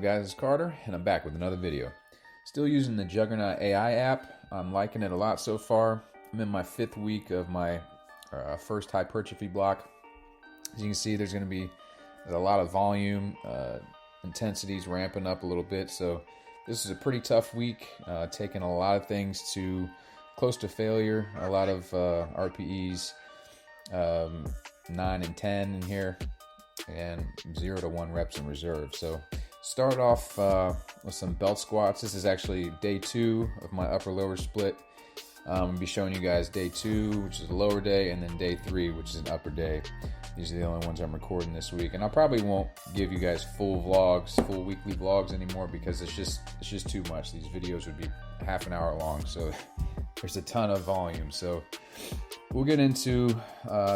guys, it's Carter, and I'm back with another video. Still using the Juggernaut AI app. I'm liking it a lot so far. I'm in my 5th week of my first hypertrophy block. As you can see, there's a lot of volume, intensities ramping up a little bit. So this is a pretty tough week, taking a lot of things to close to failure. A lot of RPEs, 9 and 10 in here, and 0 to 1 reps in reserve. So start off with some belt squats. This is actually day 2 of my upper lower split. I'll be showing you guys day 2, which is a lower day, and then day 3, which is an upper day. These are the only ones I'm recording this week, and I probably won't give you guys full weekly vlogs anymore, because it's just too much. These videos would be half an hour long, so there's a ton of volume. So we'll get into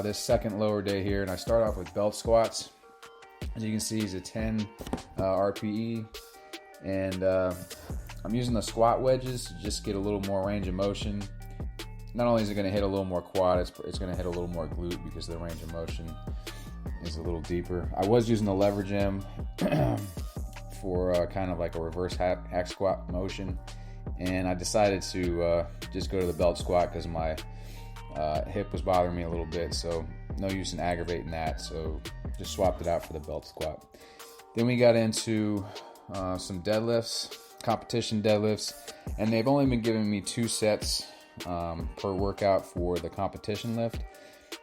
this second lower day here, and I start off with belt squats. As you can see, it's a 10 RPE, and I'm using the squat wedges to just get a little more range of motion. Not only is it going to hit a little more quad, it's going to hit a little more glute, because the range of motion is a little deeper. I was using the leverage M for kind of like a reverse hack squat motion, and I decided to just go to the belt squat because my hip was bothering me a little bit, so no use in aggravating that, so just swapped it out for the belt squat. Then we got into some deadlifts, competition deadlifts, and they've only been giving me 2 sets per workout for the competition lift,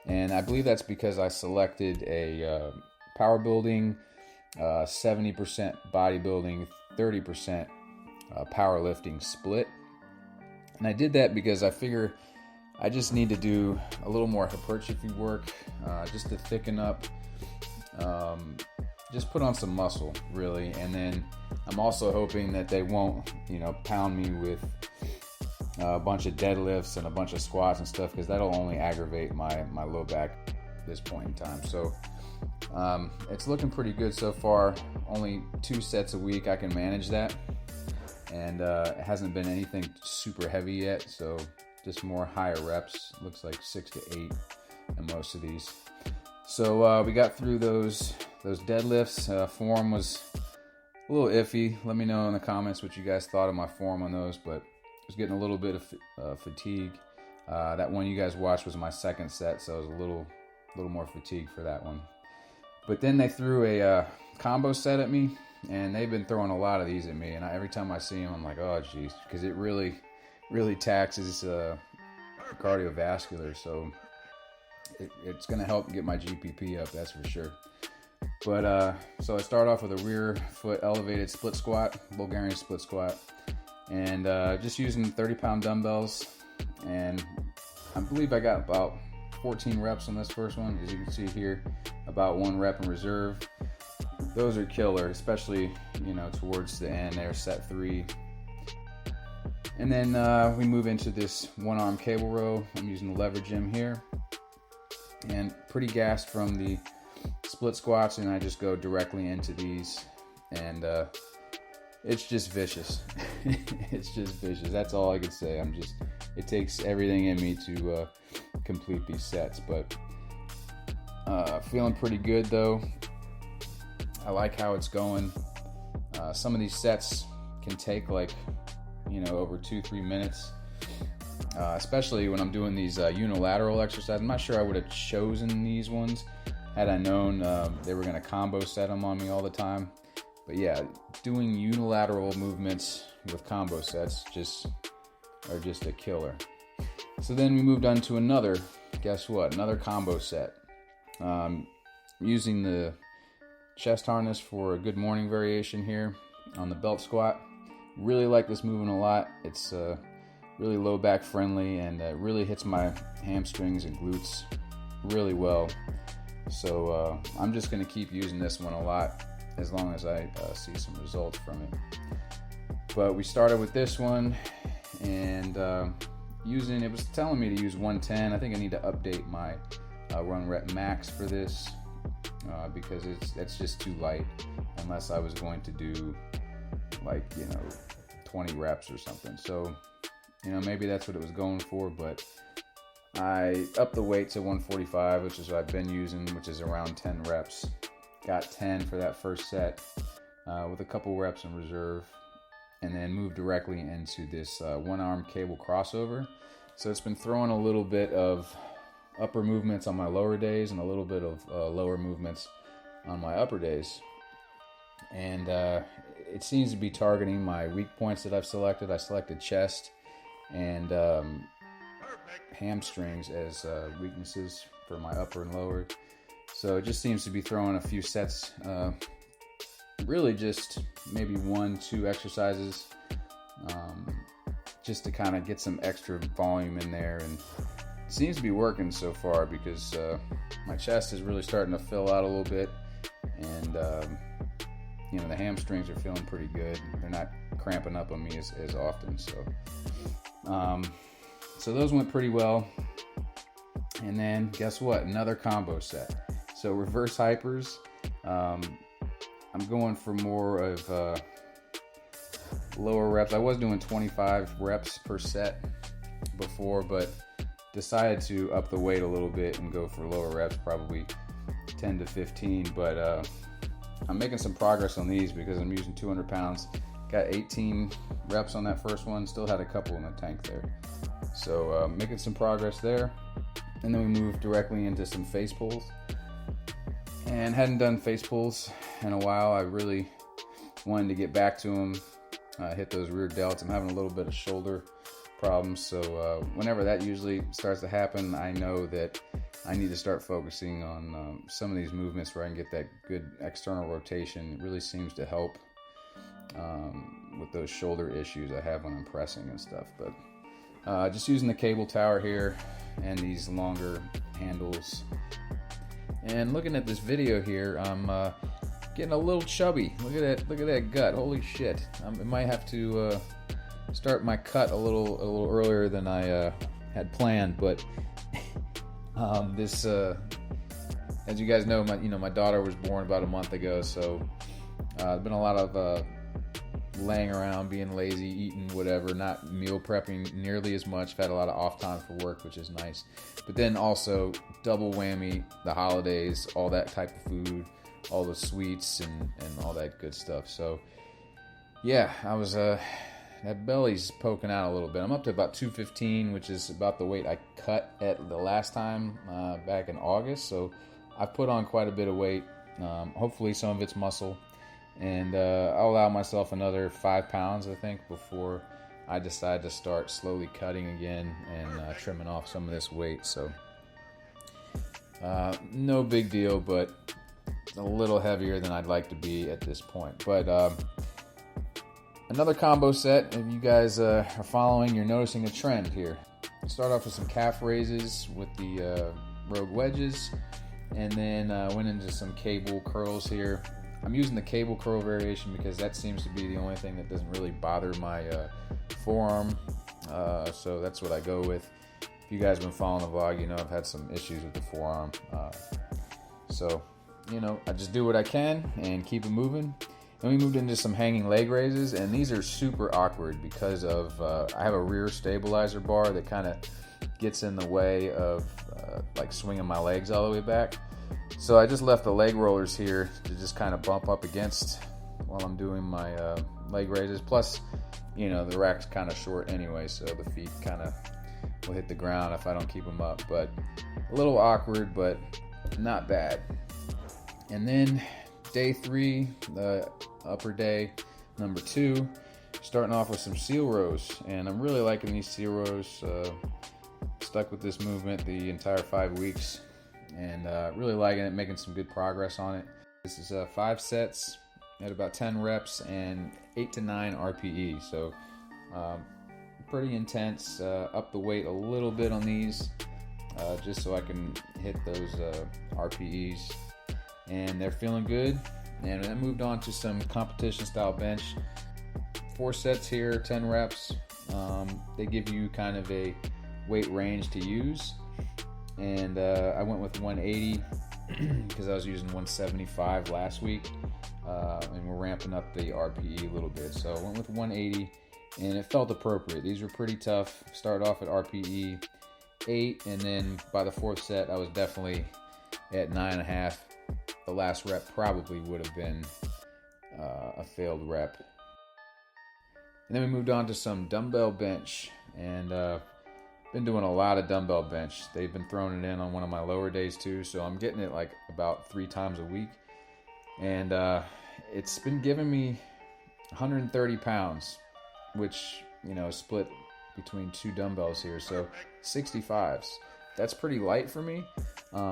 and I believe that's because I selected a power building, 70% bodybuilding, 30% powerlifting split. And I did that because I figure I just need to do a little more hypertrophy work, just to thicken up, just put on some muscle, really. And then I'm also hoping that they won't, pound me with a bunch of deadlifts and a bunch of squats and stuff, because that'll only aggravate my low back at this point in time. So it's looking pretty good so far. Only 2 sets a week, I can manage that. And it hasn't been anything super heavy yet, so just more higher reps. Looks like 6 to 8 in most of these. So we got through those deadlifts. Form was a little iffy. Let me know in the comments what you guys thought of my form on those, but I was getting a little bit of fatigue. That one you guys watched was my 2nd set, so I was a little more fatigued for that one. But then they threw a combo set at me, and they've been throwing a lot of these at me, and every time I see them, I'm like, oh geez, because it really taxes cardiovascular, so it's going to help get my GPP up, that's for sure. But so I start off with a rear foot elevated split squat, Bulgarian split squat, and just using 30-pound dumbbells, and I believe I got about 14 reps on this first one. As you can see here, about 1 rep in reserve. Those are killer, especially towards the end there, set 3. And then we move into this 1-arm cable row. I'm using the leverage M here, and pretty gassed from the split squats, and I just go directly into these, and it's just vicious. It's just vicious. That's all I could say. It takes everything in me to complete these sets, but feeling pretty good though. I like how it's going. Some of these sets can take like over 2-3 minutes, especially when I'm doing these unilateral exercises. I'm not sure I would have chosen these ones had I known they were going to combo set them on me all the time. But yeah, doing unilateral movements with combo sets are just a killer. So then we moved on to another combo set. Using the chest harness for a good morning variation here on the belt squat. Really like this movement a lot. It's really low back friendly, and really hits my hamstrings and glutes really well. So I'm just going to keep using this one a lot as long as I see some results from it. But we started with this one, and it was telling me to use 110. I think I need to update my run rep max for this, because that's just too light, unless I was going to do like 20 reps or something. So maybe that's what it was going for, but I upped the weight to 145, which is what I've been using, which is around 10 reps. Got 10 for that first set. with a couple reps in reserve, and then move directly into this one arm cable crossover. So it's been throwing a little bit of upper movements on my lower days and a little bit of lower movements on my upper days. And it seems to be targeting my weak points that I've selected. I selected chest and hamstrings as weaknesses for my upper and lower. So it just seems to be throwing a few sets, really just maybe 1-2 exercises, just to kind of get some extra volume in there. And it seems to be working so far because my chest is really starting to fill out a little bit, and the hamstrings are feeling pretty good. They're not cramping up on me as often. So those went pretty well. And then guess what? Another combo set. So reverse hypers. I'm going for more of lower reps. I was doing 25 reps per set before, but decided to up the weight a little bit and go for lower reps, probably 10 to 15. But I'm making some progress on these because I'm using 200 pounds. Got 18 reps on that first one. Still had a couple in the tank there. So making some progress there. And then we moved directly into some face pulls. And hadn't done face pulls in a while. I really wanted to get back to them, hit those rear delts. I'm having a little bit of shoulder problems. So whenever that usually starts to happen, I know that I need to start focusing on some of these movements where I can get that good external rotation. It really seems to help with those shoulder issues I have when I'm pressing and stuff. But just using the cable tower here and these longer handles. And looking at this video here, I'm getting a little chubby. Look at that gut. Holy shit! I might have to start my cut a little earlier than I had planned. But this, as you guys know, my daughter was born about a month ago, so there's been a lot of laying around, being lazy, eating whatever, not meal prepping nearly as much. I've had a lot of off time for work, which is nice. But then also double whammy, the holidays, all that type of food, all the sweets and all that good stuff. So yeah, I was that belly's poking out a little bit. I'm up to about 215, which is about the weight I cut at the last time back in August. So I've put on quite a bit of weight. Hopefully some of it's muscle. And I'll allow myself another 5 pounds, I think, before I decide to start slowly cutting again and trimming off some of this weight. So no big deal, but a little heavier than I'd like to be at this point. But another combo set, if you guys are following, you're noticing a trend here. I start off with some calf raises with the rogue wedges, and then went into some cable curls here. I'm using the cable curl variation because that seems to be the only thing that doesn't really bother my forearm. So that's what I go with. If you guys have been following the vlog, you know I've had some issues with the forearm. So, I just do what I can and keep it moving. Then we moved into some hanging leg raises, and these are super awkward because of I have a rear stabilizer bar that kind of gets in the way of like swinging my legs all the way back. So I just left the leg rollers here to just kind of bump up against while I'm doing my leg raises. Plus, the rack's kind of short anyway, so the feet kind of will hit the ground if I don't keep them up. But a little awkward, but not bad. And then day 3, the upper day, number 2, starting off with some seal rows. And I'm really liking these seal rows. Stuck with this movement the entire 5 weeks. And really liking it, making some good progress on it. This is 5 sets at about 10 reps and 8 to 9 RPE. So pretty intense. Up the weight a little bit on these just so I can hit those RPEs. And they're feeling good. And I moved on to some competition style bench. 4 sets here, 10 reps. They give you kind of a weight range to use. And I went with 180 because I was using 175 last week, and we're ramping up the RPE a little bit. So I went with 180, and it felt appropriate. These were pretty tough. Started off at RPE 8, and then by the 4th set, I was definitely at 9.5. The last rep probably would have been a failed rep. And then we moved on to some dumbbell bench, and been doing a lot of dumbbell bench. They've been throwing it in on one of my lower days too, so I'm getting it like about 3 times a week. And it's been giving me 130 pounds, which, you know, is split between 2 dumbbells here, so 65s. That's pretty light for me.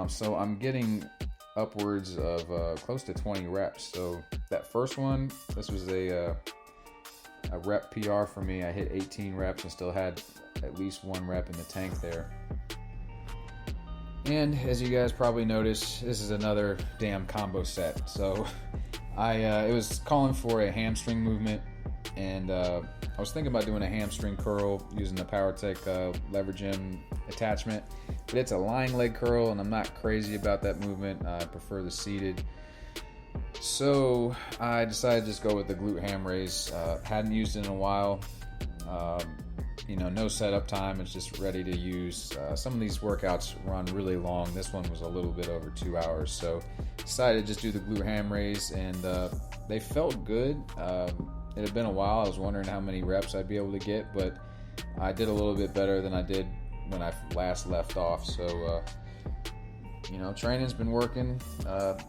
So I'm getting upwards of close to 20 reps. So that first one, this was a rep PR for me. I hit 18 reps and still had at least 1 rep in the tank there. And as you guys probably noticed, this is another damn combo set. So it was calling for a hamstring movement, and I was thinking about doing a hamstring curl using the PowerTech lever gym attachment, but it's a lying leg curl, and I'm not crazy about that movement. I prefer the seated. So I decided to just go with the glute ham raise. Hadn't used it in a while. You know, no setup time. It's just ready to use. Some of these workouts run really long. This one was a little bit over 2 hours. So decided to just do the glute ham raise, and they felt good. It had been a while. I was wondering how many reps I'd be able to get, but I did a little bit better than I did when I last left off. So, you know, training's been working.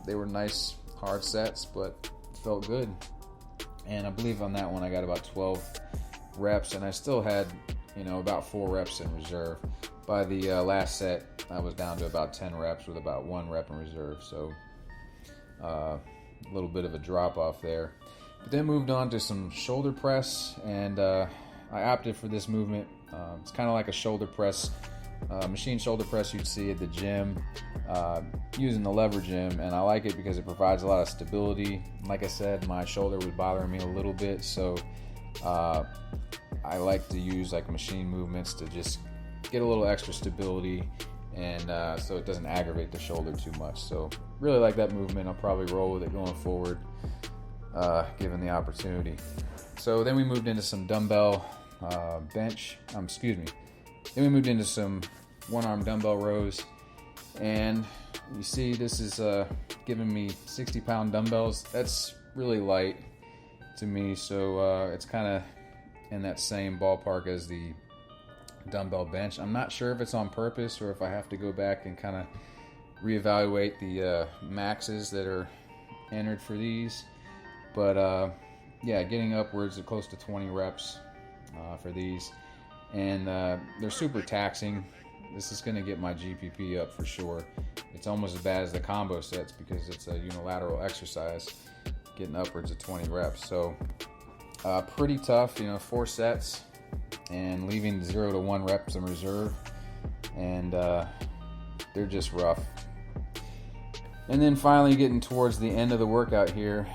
They were nice, hard sets, but felt good. And I believe on that one I got about 12 reps, and I still had, you know, about 4 reps in reserve. By the last set, I was down to about 10 reps with about 1 rep in reserve. So, a little bit of a drop off there. But then moved on to some shoulder press, and I opted for this movement. It's kind of like a shoulder press, machine shoulder press you'd see at the gym, using the lever gym, and I like it because it provides a lot of stability. Like I said, my shoulder was bothering me a little bit, so I like to use like machine movements to just get a little extra stability, and so it doesn't aggravate the shoulder too much. So really like that movement. I'll probably roll with it going forward, given the opportunity. So then we moved into some dumbbell bench. Then we moved into some one-arm dumbbell rows, and you see this is giving me 60-pound dumbbells. That's really light to me, so it's kind of in that same ballpark as the dumbbell bench. I'm not sure if it's on purpose or if I have to go back and kind of reevaluate the maxes that are entered for these, but yeah, getting upwards of close to 20 reps for these, and they're super taxing. This is going to get my GPP up for sure. It's almost as bad as the combo sets because it's a unilateral exercise, getting upwards of 20 reps. So pretty tough, you know, 4 sets and leaving 0 to 1 reps in reserve, and they're just rough. And then finally getting towards the end of the workout here,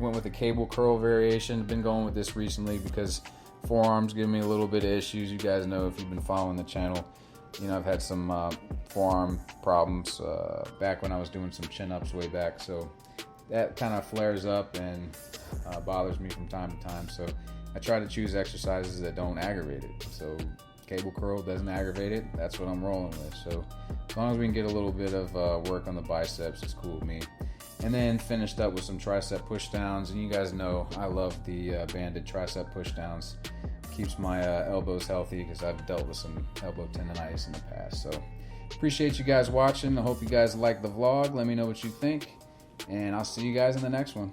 went with the cable curl variation. Been going with this recently because forearms give me a little bit of issues. You guys know if you've been following the channel, you know, I've had some forearm problems back when I was doing some chin-ups way back. So that kind of flares up and bothers me from time to time. So I try to choose exercises that don't aggravate it. So cable curl doesn't aggravate it. That's what I'm rolling with. So as long as we can get a little bit of work on the biceps, it's cool with me. And then finished up with some tricep push downs. And you guys know I love the banded tricep push downs. Keeps my elbows healthy because I've dealt with some elbow tendonitis in the past. So appreciate you guys watching. I hope you guys like the vlog. Let me know what you think, and I'll see you guys in the next one.